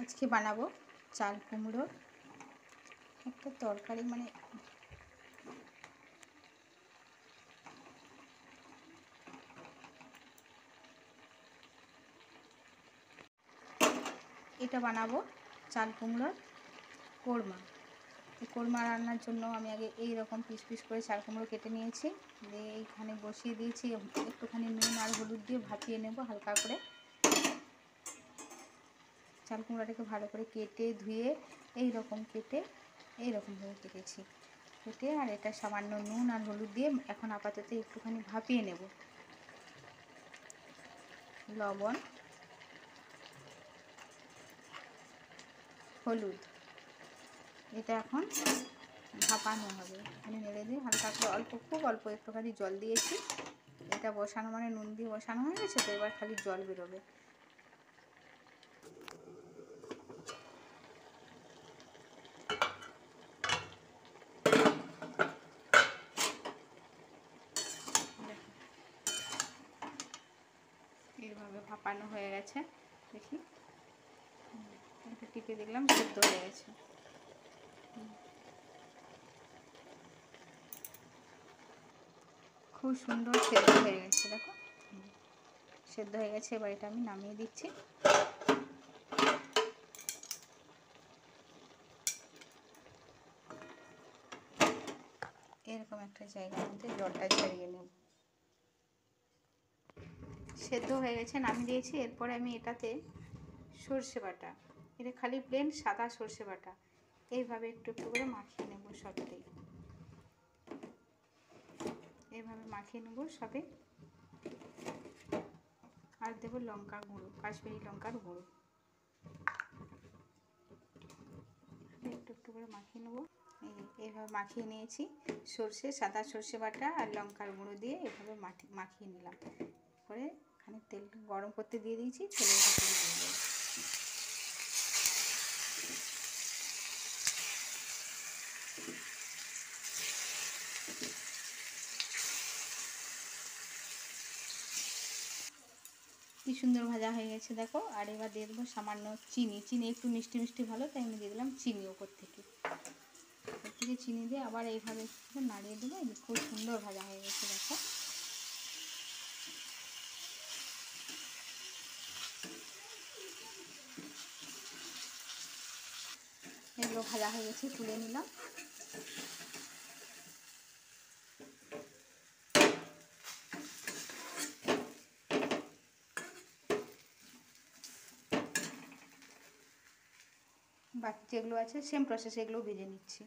আজকে বানাবো চাল কুমড়োর একটা তরকারি। মানে এটা বানাবো চাল কুমড়োর কোরমা। এই কোরমা রান্নার জন্য আমি আগে এই রকম পিস পিস করে চাল কুমড়ো কেটে নিয়েছি, দিয়ে এইখানে বসিয়ে দিয়েছি। একটুখানি নুন আর হলুদ দিয়ে ভাপিয়ে নেব হালকা করে। চাল কুমড়োটাকে ভালো করে কেটে ধুয়ে এই রকম এইরকমভাবে কেটেছি। কেটে আর এটা সামান্য নুন আর হলুদ দিয়ে এখন আপাতত একটুখানি ভাপিয়ে নেব। লবণ, হলুদ, এটা এখন ভাপানো হবে। এখানে নেড়ে দিয়ে হালকা করে খুব অল্প একটুখানি জল দিয়েছি। এটা বসানো মানে নুন দিয়ে বসানো হয়ে গেছে, তো এবার খালি জল বেরোবে। এইভাবে ভাপানো হয়ে গেছে, দেখি একটু টিপে দেখলাম সেদ্ধ হয়ে গেছে। খুব সুন্দর সেদ্ধ হয়ে গেছে, দেখো সেদ্ধ হয়ে গেছে। এবার এটা আমি নামিয়ে দিচ্ছি। এরকম একটা জায়গার মধ্যে জলটা ঝরিয়ে নেব। সেদ্ধ হয়ে গেছে, নামিয়ে দিয়েছি। এরপরে আমি এটাতে সর্ষে বাটা, এটা খালি প্লেন সাদা সর্ষে বাটা, এইভাবে একটু একটু করে মাখিয়ে নেব সবটাই। এইভাবে মাখিয়ে নেব সবে। আর দেবো লঙ্কার গুঁড়ো, কাশ্মীরি লঙ্কার গুঁড়ো, একটু একটু করে মাখিয়ে নেব। এইভাবে মাখিয়ে নিয়েছি। সাদা সর্ষে বাটা আর লঙ্কার গুঁড়ো দিয়ে এভাবে মাখিয়ে নিলাম। পরে এখানে তেল গরম করতে দিয়ে দিয়েছি, তেলের ভিতরে দিয়ে দেবো। কি সুন্দর ভাজা হয়ে গেছে দেখো। আর এবার দিয়ে দেবো সামান্য চিনি একটু মিষ্টি মিষ্টি ভালো, তাই আমি দিয়ে দিলাম চিনি ওপর থেকে চিনি দিয়ে আবার এইভাবে নাড়িয়ে দেবো। খুব সুন্দর ভাজা হয়ে গেছে দেখো। এগুলো ভাজা হয়ে গেছে, তুলে নিলাম। বাকি যেগুলো আছে সেম প্রসেস, এগুলো ভেজে নিচ্ছি।